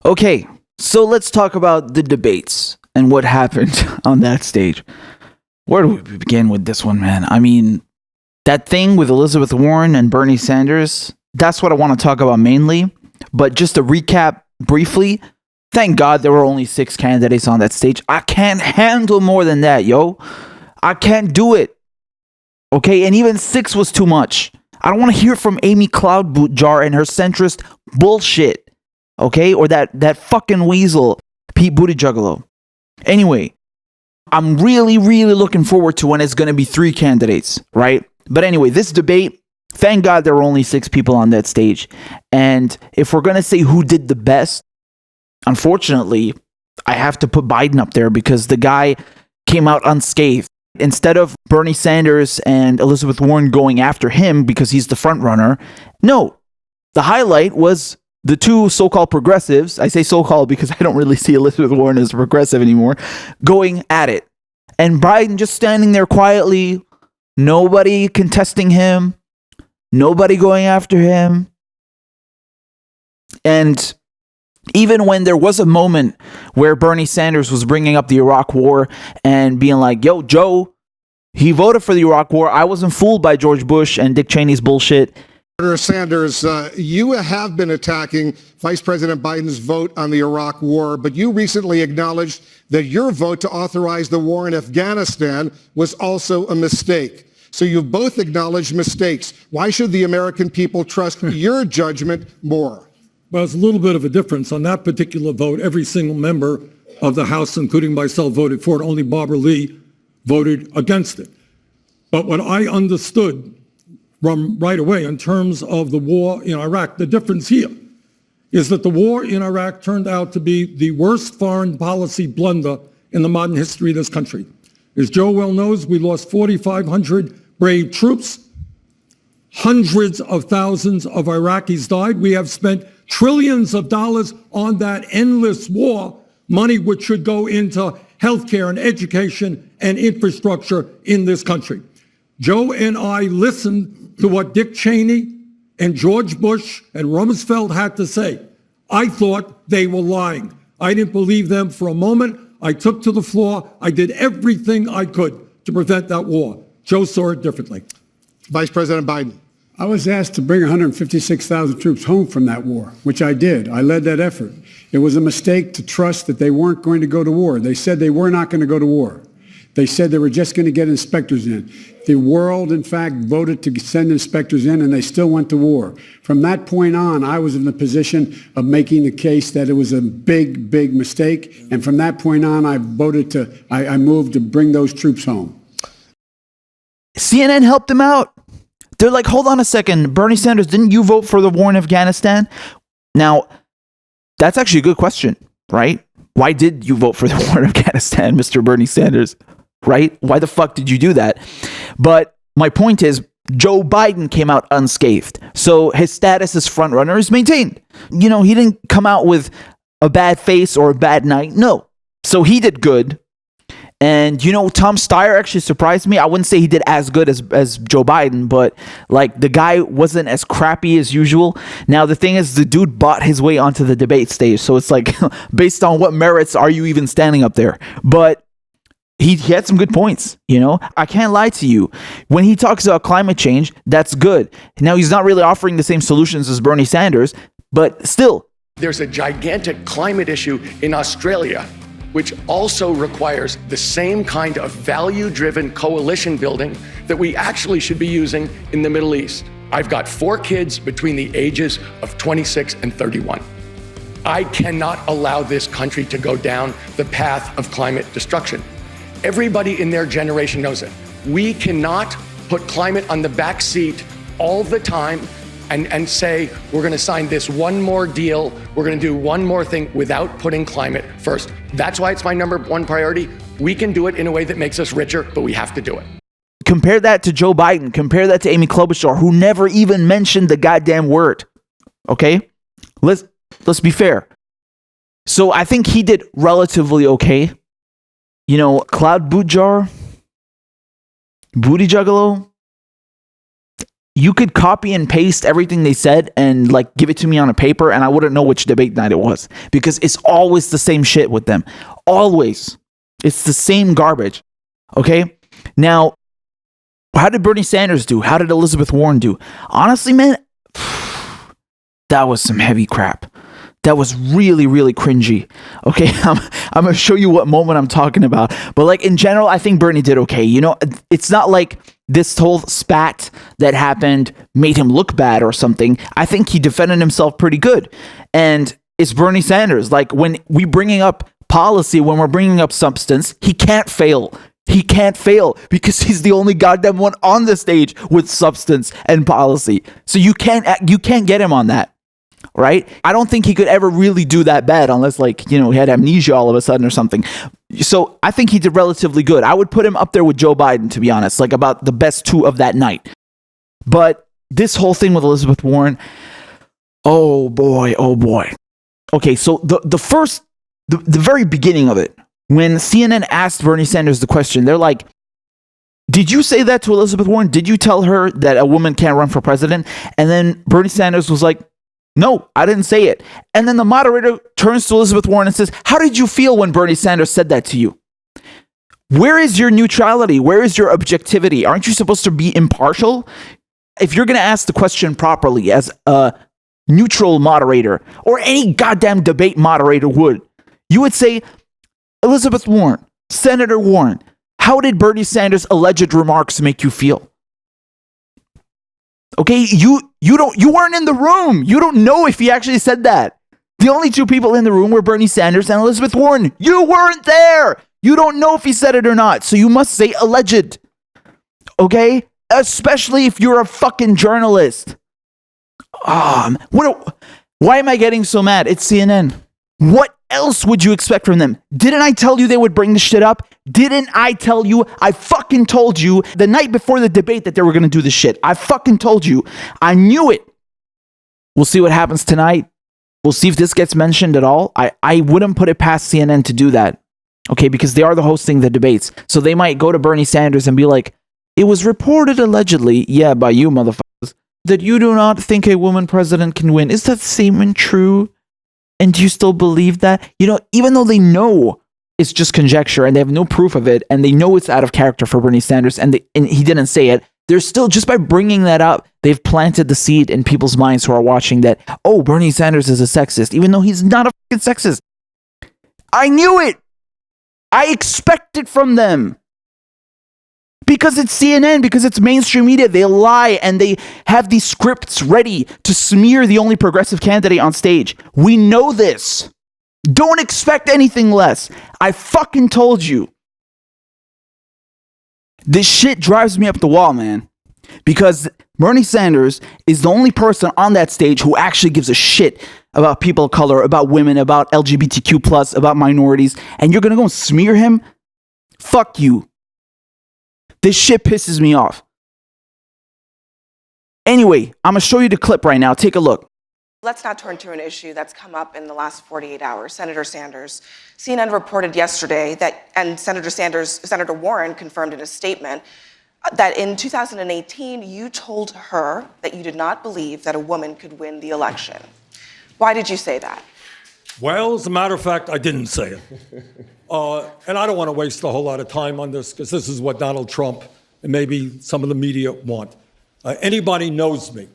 Okay, so let's talk about the debates and what happened on that stage. Where do we begin with this one, man? I mean, that thing with Elizabeth Warren and Bernie Sanders, that's what I want to talk about mainly. But just to recap briefly, thank God there were only 6 candidates on that stage. I can't handle more than that, yo. I can't do it. Okay, and even 6 was too much. I don't want to hear from Amy Klobuchar and her centrist bullshit. Okay, or that fucking weasel, Pete Buttigieg. Anyway, I'm really looking forward to when it's going to be 3 candidates, right? But anyway, this debate, thank God there were only 6 people on that stage. And if we're going to say who did the best, unfortunately, I have to put Biden up there because the guy came out unscathed. Instead of Bernie Sanders and Elizabeth Warren going after him because he's the front runner, no, the highlight was the 2 so-called progressives, I say so-called because I don't really see Elizabeth Warren as a progressive anymore, going at it. And Biden just standing there quietly, nobody contesting him, nobody going after him. And even when there was a moment where Bernie Sanders was bringing up the Iraq War and being like, yo, Joe, he voted for the Iraq War. I wasn't fooled by George Bush and Dick Cheney's bullshit. Senator Sanders, you have been attacking Vice President Biden's vote on the Iraq War, but you recently acknowledged that your vote to authorize the war in Afghanistan was also a mistake. So you've both acknowledged mistakes. Why should the American people trust your judgment more? Well, it's a little bit of a difference. On that particular vote, every single member of the House, including myself, voted for it. Only Barbara Lee voted against it. But what I understood from right away in terms of the war in Iraq, the difference here is that the war in Iraq turned out to be the worst foreign policy blunder in the modern history of this country. As Joe well knows, we lost 4,500 brave troops. Hundreds of thousands of Iraqis died. We have spent trillions of dollars on that endless war, money which should go into healthcare and education and infrastructure in this country. Joe and I listened to what Dick Cheney and George Bush and Rumsfeld had to say. I thought they were lying. I didn't believe them for a moment. I took to the floor. I did everything I could to prevent that war. Joe saw it differently. Vice President Biden. I was asked to bring 156,000 troops home from that war, which I did. I led that effort. It was a mistake to trust that they weren't going to go to war. They said they were not going to go to war. They said they were just going to get inspectors in. The world, in fact, voted to send inspectors in, and they still went to war. From that point on, I was in the position of making the case that it was a big mistake. And from that point on, I moved to bring those troops home. CNN helped him out. They're like, hold on a second, Bernie Sanders, didn't you vote for the war in Afghanistan? Now, that's actually a good question, right? Why did you vote for the war in Afghanistan, Mr. Bernie Sanders? Right? Why the fuck did you do that? But my point is, Joe Biden came out unscathed. So his status as frontrunner is maintained. You know, he didn't come out with a bad face or a bad night. No. So he did good. And, you know, Tom Steyer actually surprised me. I wouldn't say he did as good as Joe Biden, but like the guy wasn't as crappy as usual. Now, the thing is, the dude bought his way onto the debate stage. So it's like, based on what merits are you even standing up there? But he had some good points, you know. I can't lie to you. When he talks about climate change, that's good. Now, he's not really offering the same solutions as Bernie Sanders, but still. There's a gigantic climate issue in Australia, which also requires the same kind of value-driven coalition building that we actually should be using in the Middle East. I've got 4 kids between the ages of 26 and 31. I cannot allow this country to go down the path of climate destruction. Everybody in their generation knows it. We cannot put climate on the back seat all the time and say, we're going to sign this one more deal, we're going to do one more thing without putting climate first. That's why it's my number 1 priority. We can do it in a way that makes us richer, but we have to do it. Compare that to Joe Biden. Compare that to Amy Klobuchar, who never even mentioned the goddamn word. Okay? Let's be fair. So I think he did relatively okay. You know, Cloud Buttigieg, Booty Juggalo, you could copy and paste everything they said and like give it to me on a paper and I wouldn't know which debate night it was, because it's always the same shit with them. Always. It's the same garbage. Okay? Now, how did Bernie Sanders do? How did Elizabeth Warren do? Honestly, man, that was some heavy crap. That was really, really cringy. Okay, I'm going to show you what moment I'm talking about. But like in general, I think Bernie did okay. You know, it's not like this whole spat that happened made him look bad or something. I think he defended himself pretty good. And it's Bernie Sanders. Like when we bringing up policy, when we're bringing up substance, he can't fail. He can't fail because he's the only goddamn one on the stage with substance and policy. So you can't get him on that. Right? I don't think he could ever really do that bad unless, like, you know, he had amnesia all of a sudden or something. So I think he did relatively good. I would put him up there with Joe Biden, to be honest, like about the best two of that night. But this whole thing with Elizabeth Warren, oh boy. Okay, so the very beginning of it, when CNN asked Bernie Sanders the question, they're like, did you say that to Elizabeth Warren? Did you tell her that a woman can't run for president? And then Bernie Sanders was like, no, I didn't say it. And then the moderator turns to Elizabeth Warren and says, how did you feel when Bernie Sanders said that to you? Where is your neutrality? Where is your objectivity? Aren't you supposed to be impartial? If you're going to ask the question properly as a neutral moderator or any goddamn debate moderator would, you would say, Elizabeth Warren, Senator Warren, how did Bernie Sanders' alleged remarks make you feel? Okay, you weren't in the room. You don't know if he actually said that. The only two people in the room were Bernie Sanders and Elizabeth Warren. You weren't there. You don't know if he said it or not. So you must say alleged. Okay? Especially if you're a fucking journalist. Why am I getting so mad? It's CNN. What else would you expect from them? Didn't I tell you they would bring this shit up? Didn't I tell you? I fucking told you the night before the debate that they were going to do this shit. I fucking told you. I knew it. We'll see what happens tonight. We'll see if this gets mentioned at all. I wouldn't put it past CNN to do that. Okay, because they are the hosting the debates. So they might go to Bernie Sanders and be like, it was reported allegedly, yeah, by you motherfuckers, that you do not think a woman president can win. Is that statement true? And do you still believe that? You know, even though they know it's just conjecture and they have no proof of it and they know it's out of character for Bernie Sanders and he didn't say it, they're still, just by bringing that up, they've planted the seed in people's minds who are watching that, oh, Bernie Sanders is a sexist, even though he's not a fucking sexist. I knew it. I expect it from them. Because it's CNN, because it's mainstream media, they lie and they have these scripts ready to smear the only progressive candidate on stage. We know this. Don't expect anything less. I fucking told you. This shit drives me up the wall, man. Because Bernie Sanders is the only person on that stage who actually gives a shit about people of color, about women, about LGBTQ+, about minorities, and you're gonna go and smear him? Fuck you. This shit pisses me off. Anyway, I'm going to show you the clip right now. Take a look. Let's now turn to an issue that's come up in the last 48 hours. Senator Sanders. CNN reported yesterday that, and Senator Warren confirmed in a statement, that in 2018, you told her that you did not believe that a woman could win the election. Why did you say that? Well, as a matter of fact, I didn't say it. And I don't want to waste a whole lot of time on this because this is what Donald Trump and maybe some of the media want. Anybody knows me,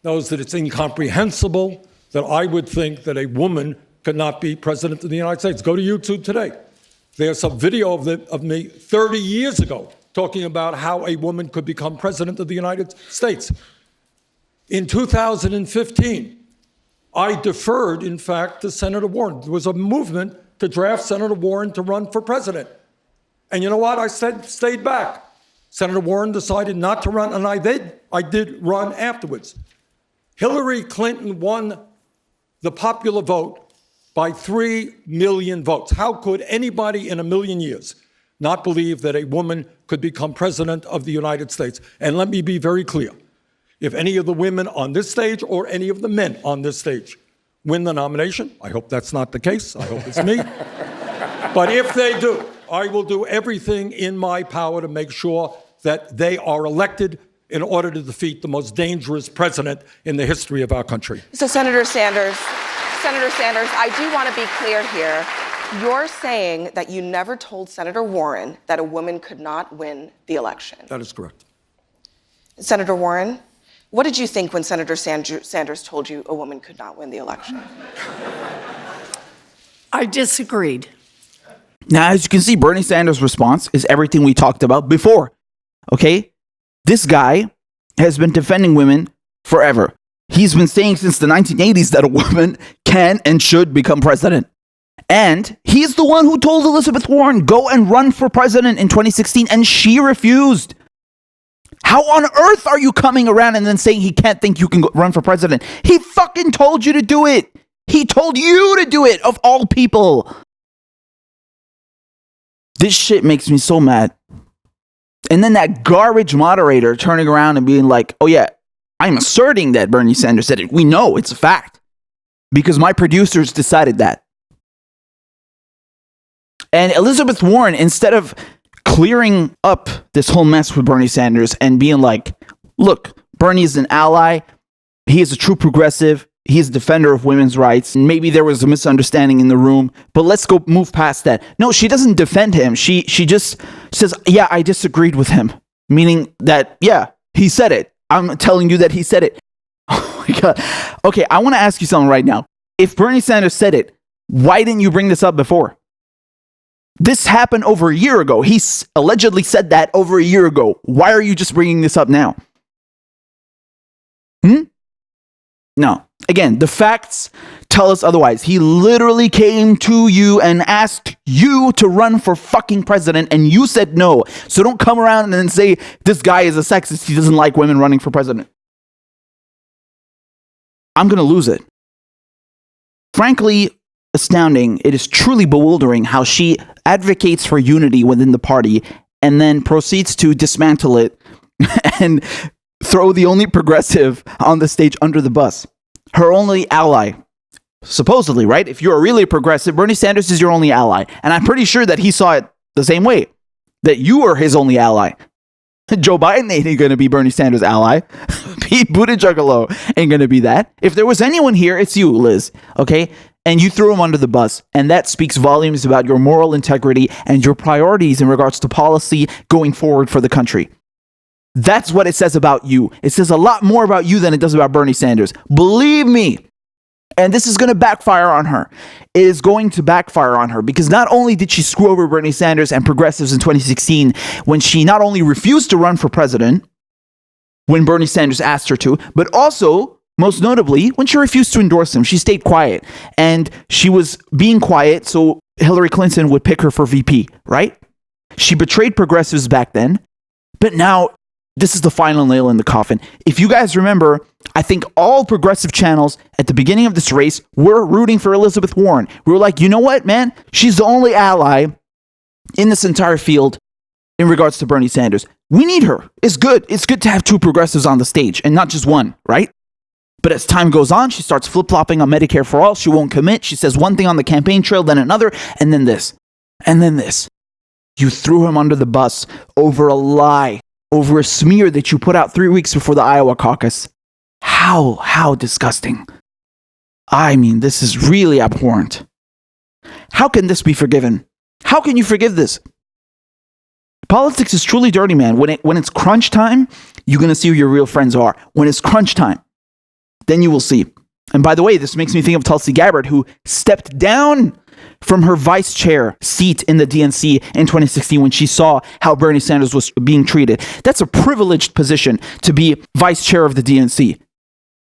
knows that it's incomprehensible that I would think that a woman could not be president of the United States. Go to YouTube today. There's some video of me 30 years ago talking about how a woman could become president of the United States. In 2015, I deferred, in fact, to Senator Warren. There was a movement to draft Senator Warren to run for president. And you know what? I stayed back. Senator Warren decided not to run, and I did run afterwards. Hillary Clinton won the popular vote by 3 million votes. How could anybody in a million years not believe that a woman could become president of the United States? And let me be very clear. If any of the women on this stage or any of the men on this stage win the nomination, I hope that's not the case. I hope it's me. But if they do, I will do everything in my power to make sure that they are elected in order to defeat the most dangerous president in the history of our country. So Senator Sanders, I do want to be clear here. You're saying that you never told Senator Warren that a woman could not win the election. That is correct. Senator Warren, what did you think when Senator Sanders told you a woman could not win the election? I disagreed. Now, as you can see, Bernie Sanders' response is everything we talked about before. Okay? This guy has been defending women forever. He's been saying since the 1980s that a woman can and should become president. And he's the one who told Elizabeth Warren, go and run for president in 2016, and she refused. How on earth are you coming around and then saying he can't think you can run for president? He fucking told you to do it. He told you to do it, of all people. This shit makes me so mad. And then that garbage moderator turning around and being like, oh yeah, I'm asserting that Bernie Sanders said it. We know it's a fact because my producers decided that. And Elizabeth Warren, instead of clearing up this whole mess with Bernie Sanders and being like, look, Bernie is an ally. He is a true progressive. He is a defender of women's rights. And maybe there was a misunderstanding in the room, but let's go move past that. No, she doesn't defend him. She just says, yeah, I disagreed with him. Meaning that, yeah, he said it. I'm telling you that he said it. Oh my God. Okay, I want to ask you something right now. If Bernie Sanders said it, why didn't you bring this up before? This happened over a year ago. He allegedly said that over a year ago. Why are you just bringing this up now? No. Again, the facts tell us otherwise. He literally came to you and asked you to run for fucking president, and you said no. So don't come around and then say this guy is a sexist. He doesn't like women running for president. I'm going to lose it. Frankly, astounding. It is truly bewildering how she advocates for unity within the party and then proceeds to dismantle it and throw the only progressive on the stage under the bus. Her only ally, supposedly, right? If you're really progressive, Bernie Sanders is your only ally. And I'm pretty sure that he saw it the same way, that you are his only ally. Joe Biden ain't going to be Bernie Sanders' ally. Pete Buttigieg ain't going to be that. If there was anyone here, it's you, Liz, okay? And you threw him under the bus. And that speaks volumes about your moral integrity and your priorities in regards to policy going forward for the country. That's what it says about you. It says a lot more about you than it does about Bernie Sanders. Believe me. And this is going to backfire on her. It is going to backfire on her because not only did she screw over Bernie Sanders and progressives in 2016 when she not only refused to run for president when Bernie Sanders asked her to, but also, most notably, when she refused to endorse him. She stayed quiet. And she was being quiet so Hillary Clinton would pick her for VP, right? She betrayed progressives back then. But now, this is the final nail in the coffin. If you guys remember, I think all progressive channels at the beginning of this race were rooting for Elizabeth Warren. We were like, you know what, man? She's the only ally in this entire field in regards to Bernie Sanders. We need her. It's good. It's good to have two progressives on the stage and not just one, right? But as time goes on, she starts flip-flopping on Medicare for all. She won't commit. She says one thing on the campaign trail, then another, and then this, and then this. You threw him under the bus over a lie, over a smear that you put out 3 weeks before the Iowa caucus. How disgusting. I mean, this is really abhorrent. How can this be forgiven? How can you forgive this? Politics is truly dirty, man. When it's crunch time, you're going to see who your real friends are. When it's crunch time, then you will see. And by the way, this makes me think of Tulsi Gabbard, who stepped down from her vice chair seat in the DNC in 2016 when she saw how Bernie Sanders was being treated. That's a privileged position to be vice chair of the DNC.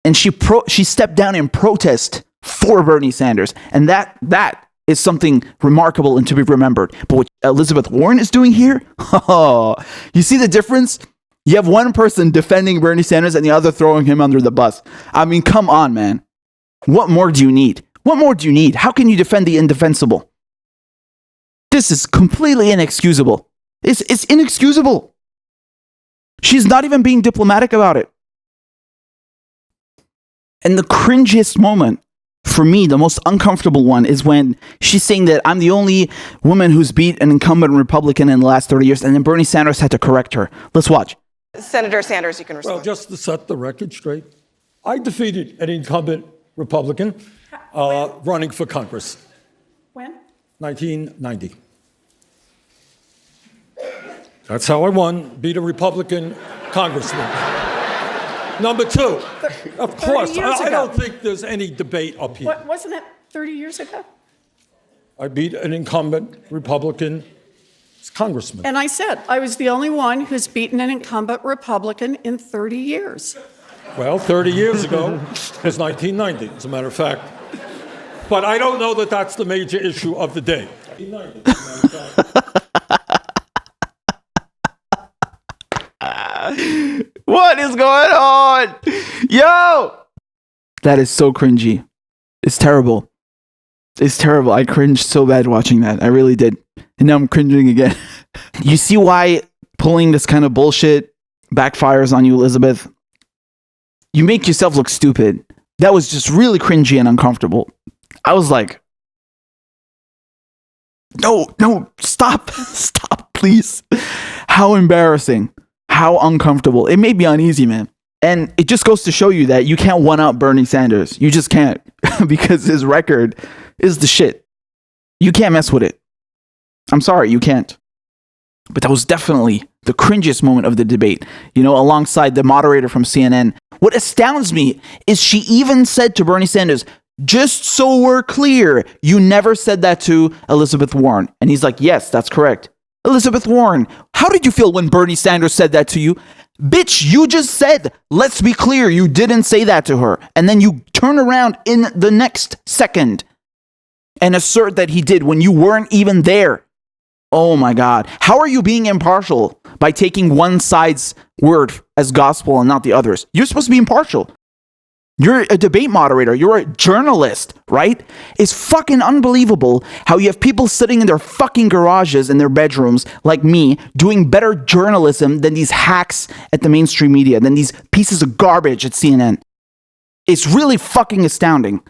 And she stepped down in protest for Bernie Sanders. And that is something remarkable and to be remembered. But what Elizabeth Warren is doing here, you see the difference? You have one person defending Bernie Sanders and the other throwing him under the bus. I mean, come on, man. What more do you need? What more do you need? How can you defend the indefensible? This is completely inexcusable. It's inexcusable. She's not even being diplomatic about it. And the cringiest moment, for me, the most uncomfortable one, is when she's saying that I'm the only woman who's beat an incumbent Republican in the last 30 years, and then Bernie Sanders had to correct her. Let's watch. Senator Sanders, you can respond. Well, just to set the record straight, I defeated an incumbent Republican running for Congress. When? 1990. That's how I won, beat a Republican congressman. Number two, of course, I don't think there's any debate up here. Wasn't it 30 years ago? I beat an incumbent Republican congressman. And I said I was the only one who's beaten an incumbent Republican in 30 years. Well, 30 years ago was 1990, as a matter of fact. But I don't know that that's the major issue of the day. What is going on? Yo! That is so cringy. It's terrible. It's terrible. I cringed so bad watching that. I really did. And now I'm cringing again. You see why pulling this kind of bullshit backfires on you, Elizabeth? You make yourself look stupid. That was just really cringy and uncomfortable. I was like, no, stop, please. How embarrassing. How uncomfortable. It made me uneasy, man. And it just goes to show you that you can't one-up Bernie Sanders. You just can't. Because his record is the shit. You can't mess with it. I'm sorry, you can't. But that was definitely the cringiest moment of the debate. You know, alongside the moderator from CNN. What astounds me is she even said to Bernie Sanders, just so we're clear, you never said that to Elizabeth Warren. And he's like, yes, that's correct. Elizabeth Warren, how did you feel when Bernie Sanders said that to you? Bitch, you just said, let's be clear, you didn't say that to her. And then you turn around in the next second and assert that he did when you weren't even there. Oh my God. How are you being impartial by taking one side's word as gospel and not the others? You're supposed to be impartial. You're a debate moderator. You're a journalist, right? It's fucking unbelievable how you have people sitting in their fucking garages in their bedrooms like me doing better journalism than these hacks at the mainstream media, than these pieces of garbage at CNN. It's really fucking astounding.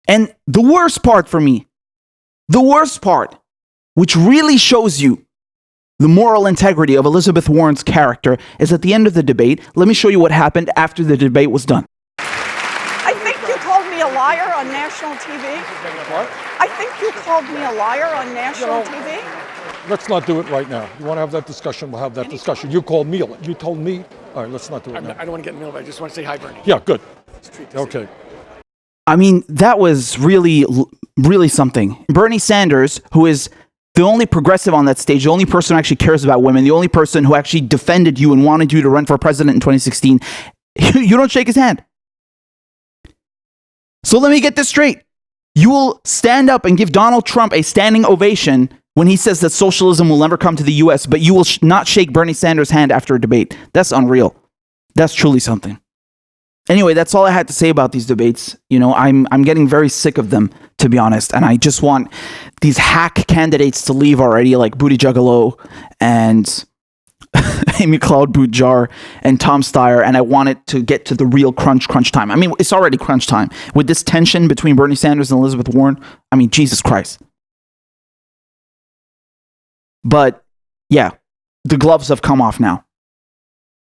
And the worst part for me, the worst part, which really shows you the moral integrity of Elizabeth Warren's character, is at the end of the debate. Let me show you what happened after the debate was done. I think you called me a liar on national TV. What? I think you called me a liar on national TV. Let's not do it right now. You want to have that discussion, we'll have that discussion. You called me. You told me. All right, let's not do it now. I don't want to get in the middle of it. I just want to say hi, Bernie. Yeah, good. Okay. I mean, that was really, really something. Bernie Sanders, who is the only progressive on that stage, the only person who actually cares about women, the only person who actually defended you and wanted you to run for president in 2016, you don't shake his hand. So let me get this straight. You will stand up and give Donald Trump a standing ovation when he says that socialism will never come to the U.S., but you will not shake Bernie Sanders' hand after a debate. That's unreal. That's truly something. Anyway, that's all I had to say about these debates. You know, I'm getting very sick of them, to be honest. And I just want these hack candidates to leave already, like Booty Juggalo and Amy Cloud Bootjar and Tom Steyer. And I want it to get to the real crunch time. I mean, it's already crunch time. With this tension between Bernie Sanders and Elizabeth Warren, I mean, Jesus Christ. But yeah, the gloves have come off now.